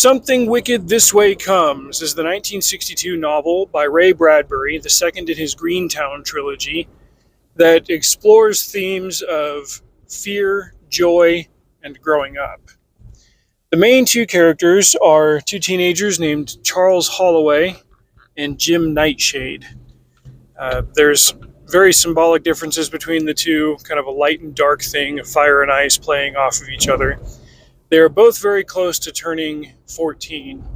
Something Wicked This Way Comes is the 1962 novel by Ray Bradbury, the second in his Greentown trilogy, that explores themes of fear, joy, and growing up. The main two characters are two teenagers named Charles Holloway and Jim Nightshade. There's very symbolic differences between the two, kind of a light and dark thing of fire and ice playing off of each other. They're both very close to turning 14,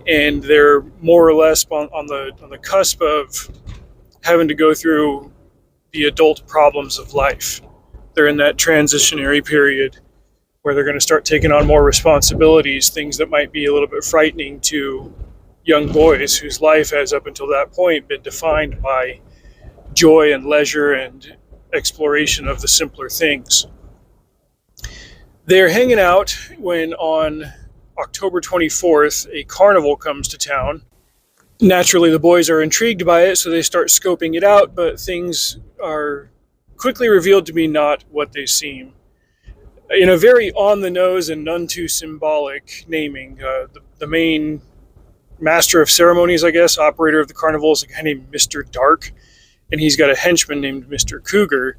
and they're more or less on the cusp of having to go through the adult problems of life. They're in that transitionary period where they're going to start taking on more responsibilities, things that might be a little bit frightening to young boys whose life has up until that point been defined by joy and leisure and exploration of the simpler things. They're hanging out when on October 24th, a carnival comes to town. Naturally, the boys are intrigued by it, so they start scoping it out, but things are quickly revealed to be not what they seem. In a very on-the-nose and none too symbolic naming, the main master of ceremonies, I guess, operator of the carnival is a guy named Mr. Dark, and he's got a henchman named Mr. Cougar.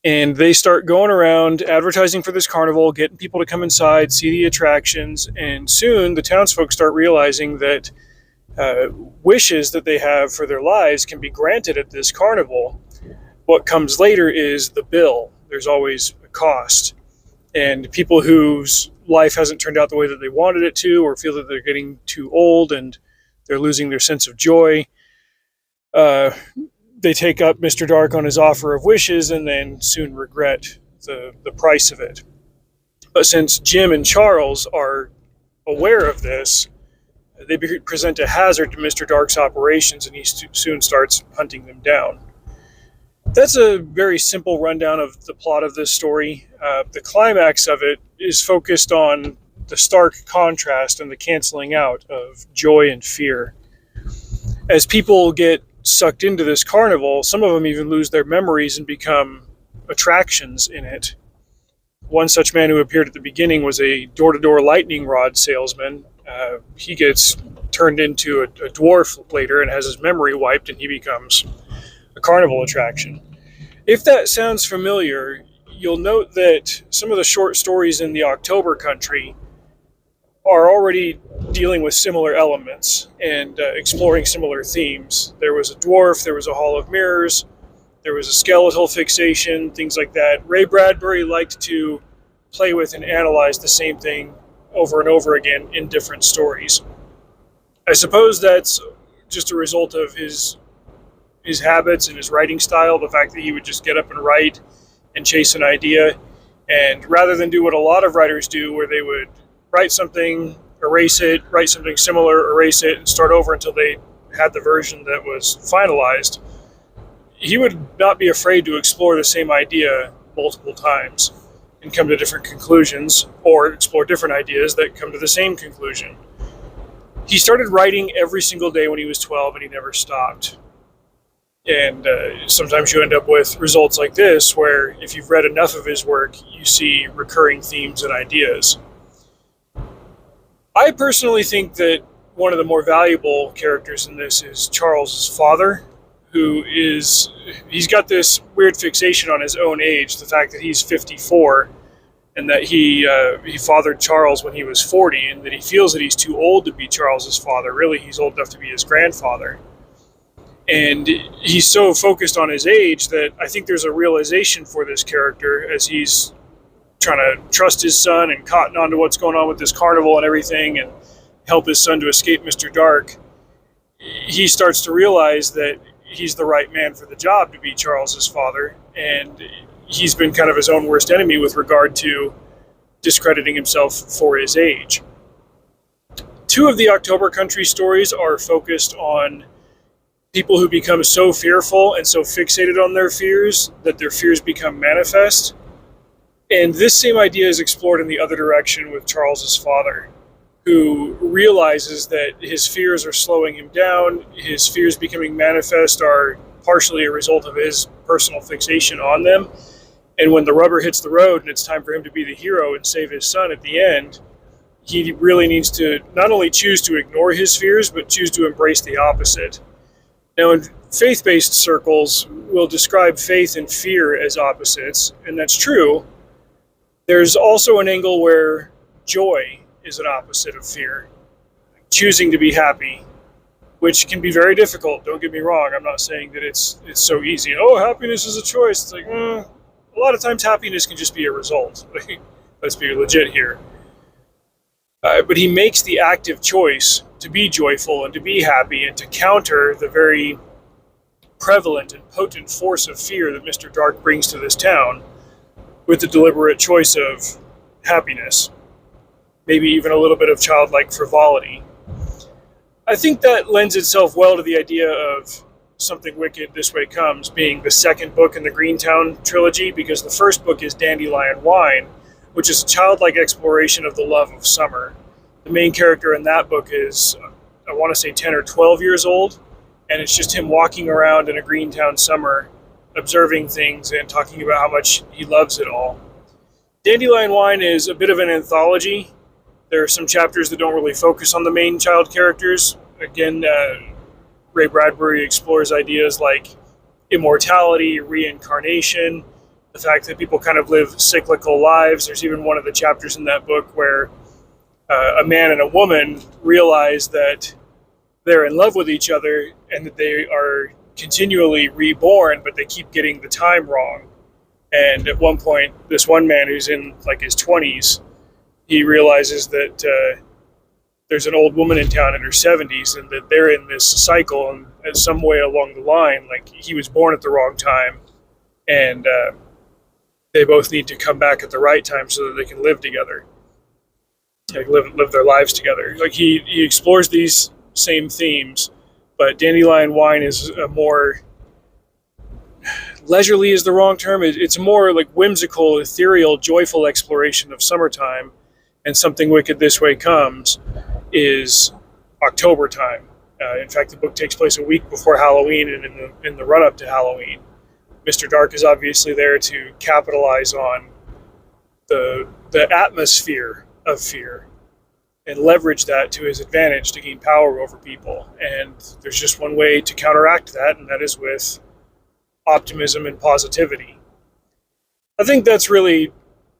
And they start going around advertising for this carnival, getting people to come inside, see the attractions, and soon the townsfolk start realizing that wishes that they have for their lives can be granted at this carnival. What comes later is the bill. There's always a cost. And people whose life hasn't turned out the way that they wanted it to, or feel that they're getting too old and they're losing their sense of joy, they take up Mr. Dark on his offer of wishes and then soon regret the price of it. But since Jim and Charles are aware of this, they present a hazard to Mr. Dark's operations, and he soon starts hunting them down. That's a very simple rundown of the plot of this story. The climax of it is focused on the stark contrast and the canceling out of joy and fear. As people get sucked into this carnival, some of them even lose their memories and become attractions in it. One such man who appeared at the beginning was a door-to-door lightning rod salesman. He gets turned into a dwarf later and has his memory wiped, and he becomes a carnival attraction. If that sounds familiar, you'll note that some of the short stories in the October Country are already dealing with similar elements and exploring similar themes. There was a dwarf, there was a hall of mirrors, there was a skeletal fixation, things like that. Ray Bradbury liked to play with and analyze the same thing over and over again in different stories. I suppose that's just a result of his habits and his writing style, the fact that he would just get up and write and chase an idea. And rather than do what a lot of writers do, where they would write something, erase it, write something similar, erase it, and start over until they had the version that was finalized, he would not be afraid to explore the same idea multiple times and come to different conclusions, or explore different ideas that come to the same conclusion. He started writing every single day when he was 12, and he never stopped. And sometimes you end up with results like this, where if you've read enough of his work, you see recurring themes and ideas. I personally think that one of the more valuable characters in this is Charles's father, he's got this weird fixation on his own age, the fact that he's 54, and that he fathered Charles when he was 40, and that he feels that he's too old to be Charles's father. Really, he's old enough to be his grandfather. And he's so focused on his age that I think there's a realization for this character as he's trying to trust his son and cotton on to what's going on with this carnival and everything, and help his son to escape Mr. Dark. He starts to realize that he's the right man for the job to be Charles's father, and he's been kind of his own worst enemy with regard to discrediting himself for his age. Two of the October Country stories are focused on people who become so fearful and so fixated on their fears that their fears become manifest. And this same idea is explored in the other direction with Charles's father, who realizes that his fears are slowing him down. His fears becoming manifest are partially a result of his personal fixation on them. And when the rubber hits the road and it's time for him to be the hero and save his son at the end, he really needs to not only choose to ignore his fears, but choose to embrace the opposite. Now, in faith-based circles, we'll describe faith and fear as opposites, and that's true. There's also an angle where joy is an opposite of fear, choosing to be happy, which can be very difficult. Don't get me wrong. I'm not saying that it's so easy. Oh, happiness is a choice. It's like, a lot of times happiness can just be a result. Let's be legit here. But he makes the active choice to be joyful and to be happy and to counter the very prevalent and potent force of fear that Mr. Dark brings to this town with the deliberate choice of happiness, maybe even a little bit of childlike frivolity. I think that lends itself well to the idea of Something Wicked This Way Comes being the second book in the Greentown trilogy, because the first book is Dandelion Wine, which is a childlike exploration of the love of summer. The main character in that book is, I want to say 10 or 12 years old, and it's just him walking around in a Greentown summer, observing things and talking about how much he loves it all. Dandelion Wine is a bit of an anthology. There are some chapters that don't really focus on the main child characters. Again, Ray Bradbury explores ideas like immortality, reincarnation, the fact that people kind of live cyclical lives. There's even one of the chapters in that book where a man and a woman realize that they're in love with each other and that they are continually reborn, but they keep getting the time wrong. And at one point, this one man who's in like his 20s, he realizes that there's an old woman in town in her 70s and that they're in this cycle, and in some way along the line, like he was born at the wrong time, and they both need to come back at the right time so that they can live together, like live their lives together. Like he explores these same themes, but Dandelion Wine is a more leisurely is the wrong term. It's a more like whimsical, ethereal, joyful exploration of summertime, and Something Wicked This Way Comes is October time. In fact, the book takes place a week before Halloween and in the run-up to Halloween. Mr. Dark is obviously there to capitalize on the atmosphere of fear and leverage that to his advantage to gain power over people. And there's just one way to counteract that, and that is with optimism and positivity. I think that's really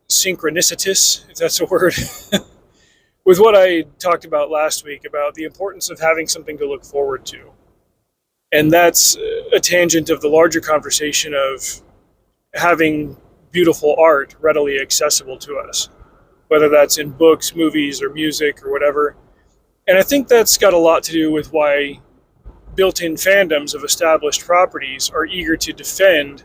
synchronicitous, if that's a word, with what I talked about last week about the importance of having something to look forward to. And that's a tangent of the larger conversation of having beautiful art readily accessible to us, whether that's in books, movies, or music, or whatever. And I think that's got a lot to do with why built-in fandoms of established properties are eager to defend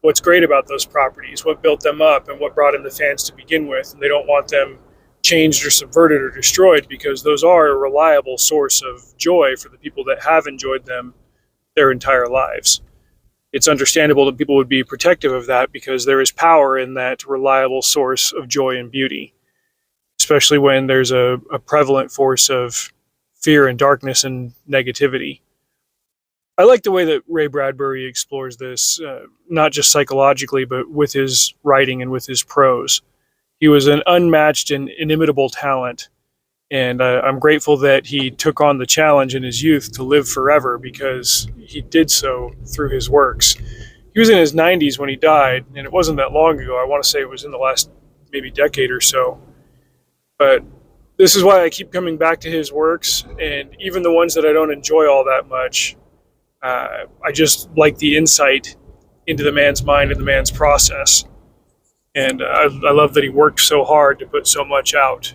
what's great about those properties, what built them up, and what brought in the fans to begin with. And they don't want them changed or subverted or destroyed, because those are a reliable source of joy for the people that have enjoyed them their entire lives. It's understandable that people would be protective of that, because there is power in that reliable source of joy and beauty, especially when there's a prevalent force of fear and darkness and negativity. I like the way that Ray Bradbury explores this, not just psychologically, but with his writing and with his prose. He was an unmatched and inimitable talent, and I'm grateful that he took on the challenge in his youth to live forever, because he did so through his works. He was in his 90s when he died, and it wasn't that long ago. I want to say it was in the last maybe decade or so. But this is why I keep coming back to his works, and even the ones that I don't enjoy all that much, I just like the insight into the man's mind and the man's process. And I love that he worked so hard to put so much out.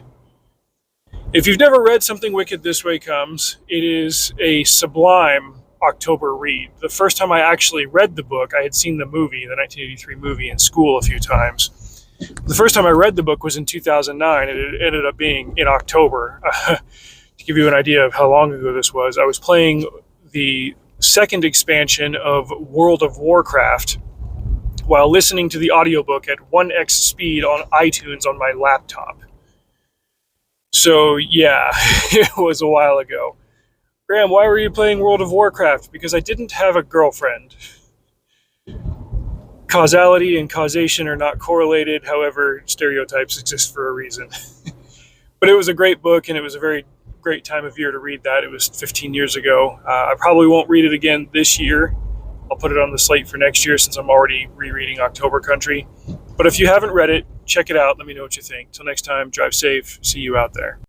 If you've never read Something Wicked This Way Comes, it is a sublime October read. The first time I actually read the book, I had seen the movie, the 1983 movie, in school a few times. The first time I read the book was in 2009, and it ended up being in October. To give you an idea of how long ago this was, I was playing the second expansion of World of Warcraft while listening to the audiobook at 1x speed on iTunes on my laptop. So yeah, it was a while ago. Graham, why were you playing World of Warcraft? Because I didn't have a girlfriend. Causality and causation are not correlated, however, stereotypes exist for a reason. But it was a great book, and it was a very great time of year to read that. It was 15 years ago. I probably won't read it again this year. I'll put it on the slate for next year since I'm already rereading October Country. But if you haven't read it, check it out. Let me know what you think. Till next time, drive safe. See you out there.